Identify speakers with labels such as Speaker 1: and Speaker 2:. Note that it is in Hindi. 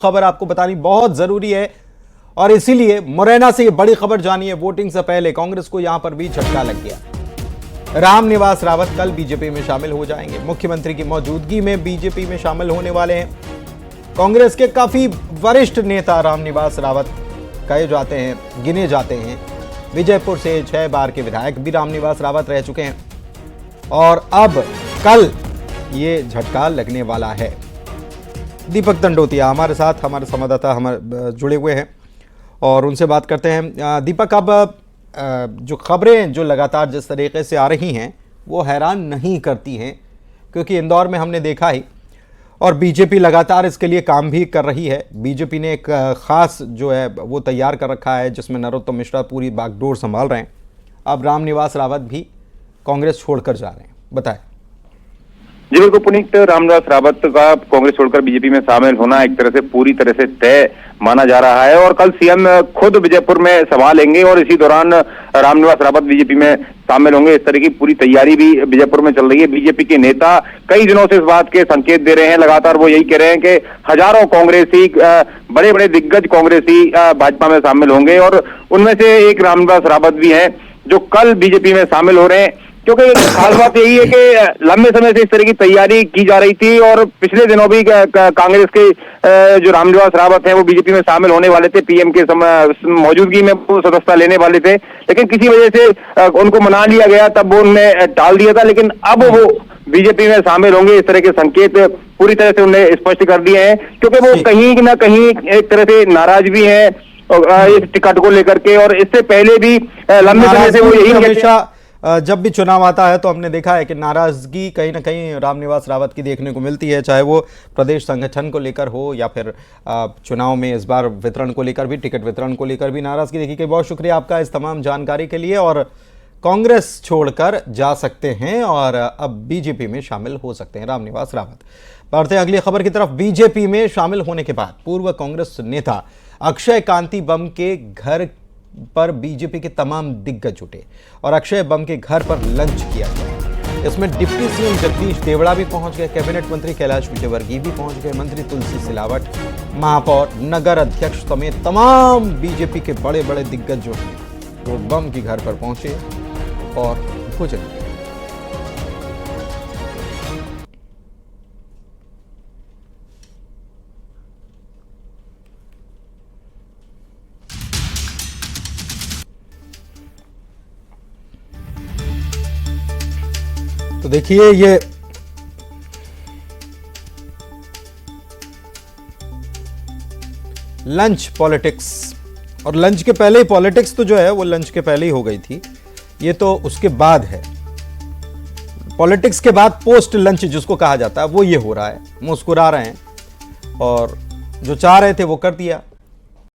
Speaker 1: खबर आपको बतानी बहुत जरूरी है और इसीलिए मुरैना से ये बड़ी खबर जानिए। वोटिंग से पहले कांग्रेस को यहां पर भी झटका लग गया। रामनिवास रावत कल बीजेपी में शामिल हो जाएंगे। मुख्यमंत्री की मौजूदगी में बीजेपी में शामिल होने वाले हैं। कांग्रेस के काफी वरिष्ठ नेता रामनिवास रावत कहे जाते हैं, गिने जाते हैं। विजयपुर से 6 बार के विधायक भी रामनिवास रावत रह चुके हैं और अब कल ये झटका लगने वाला है। दीपक दंडोतिया हमारे साथ, हमारे संवाददाता हमारे जुड़े हुए हैं और उनसे बात करते हैं। दीपक, अब जो खबरें जो लगातार जिस तरीके से आ रही हैं वो हैरान नहीं करती हैं, क्योंकि इंदौर में हमने देखा ही और बीजेपी लगातार इसके लिए काम भी कर रही है। बीजेपी ने एक खास जो है वो तैयार कर रखा है जिसमें नरोत्तम मिश्रा पूरी बागडोर संभाल रहे हैं। अब रामनिवास रावत भी कांग्रेस छोड़कर जा रहे हैं, बताएं।
Speaker 2: जी बिल्कुल पुनीत, रामनिवास रावत का कांग्रेस छोड़कर बीजेपी में शामिल होना एक तरह से पूरी तरह से तय माना जा रहा है और कल सीएम खुद विजयपुर में सभा लेंगे और इसी दौरान रामनिवास रावत बीजेपी में शामिल होंगे। इस तरह की पूरी तैयारी भी विजयपुर में चल रही है। बीजेपी के नेता कई दिनों से इस बात के संकेत दे रहे हैं, लगातार वो यही कह रहे हैं कि हजारों कांग्रेसी, बड़े बड़े दिग्गज कांग्रेसी भाजपा में शामिल होंगे और उनमें से एक रामनिवास रावत भी है जो कल बीजेपी में शामिल हो रहे हैं। क्योंकि खास बात यही है कि लंबे समय से इस तरह की तैयारी की जा रही थी और पिछले दिनों भी कांग्रेस के जो रामनिवास रावत हैं वो बीजेपी में शामिल होने वाले थे। पीएम के मौजूदगी में वो सदस्यता लेने वाले थे, लेकिन किसी वजह से उनको मना लिया गया, तब वो उन्होंने टाल दिया था। लेकिन अब वो बीजेपी में शामिल होंगे, इस तरह के संकेत पूरी तरह से उन्हें स्पष्ट कर दिए हैं, क्योंकि वो कहीं ना कहीं एक तरह से नाराज भी है इस टिकट को लेकर के। और इससे पहले भी लंबे समय से वो यही
Speaker 1: हमेशा जब भी चुनाव आता है तो हमने देखा है कि नाराजगी कहीं ना कहीं रामनिवास रावत की देखने को मिलती है, चाहे वो प्रदेश संगठन को लेकर हो या फिर चुनाव में इस बार वितरण को लेकर भी, टिकट वितरण को लेकर भी नाराजगी देखी गई। बहुत शुक्रिया आपका इस तमाम जानकारी के लिए। और कांग्रेस छोड़कर जा सकते हैं और अब बीजेपी में शामिल हो सकते हैं रामनिवास रावत। बढ़ते हैं अगली खबर की तरफ। बीजेपी में शामिल होने के बाद पूर्व कांग्रेस नेता अक्षय कांति बम के घर पर बीजेपी के तमाम दिग्गज जुटे और अक्षय बम के घर पर लंच किया गया। इसमें डिप्टी सीएम जगदीश देवड़ा भी पहुंच गए, कैबिनेट मंत्री कैलाश विजयवर्गीय भी पहुंच गए, मंत्री तुलसी सिलावट, महापौर, नगर अध्यक्ष समेत तमाम बीजेपी के बड़े बड़े दिग्गज जो हैं वो बम के घर पर पहुंचे और भोजन किया। तो देखिए ये लंच पॉलिटिक्स, और लंच के पहले ही पॉलिटिक्स तो जो है वो लंच के पहले ही हो गई थी, ये तो उसके बाद है। पॉलिटिक्स के बाद पोस्ट लंच जिसको कहा जाता है वो ये हो रहा है। मुस्कुरा रहे हैं और जो चाह रहे थे वो कर दिया।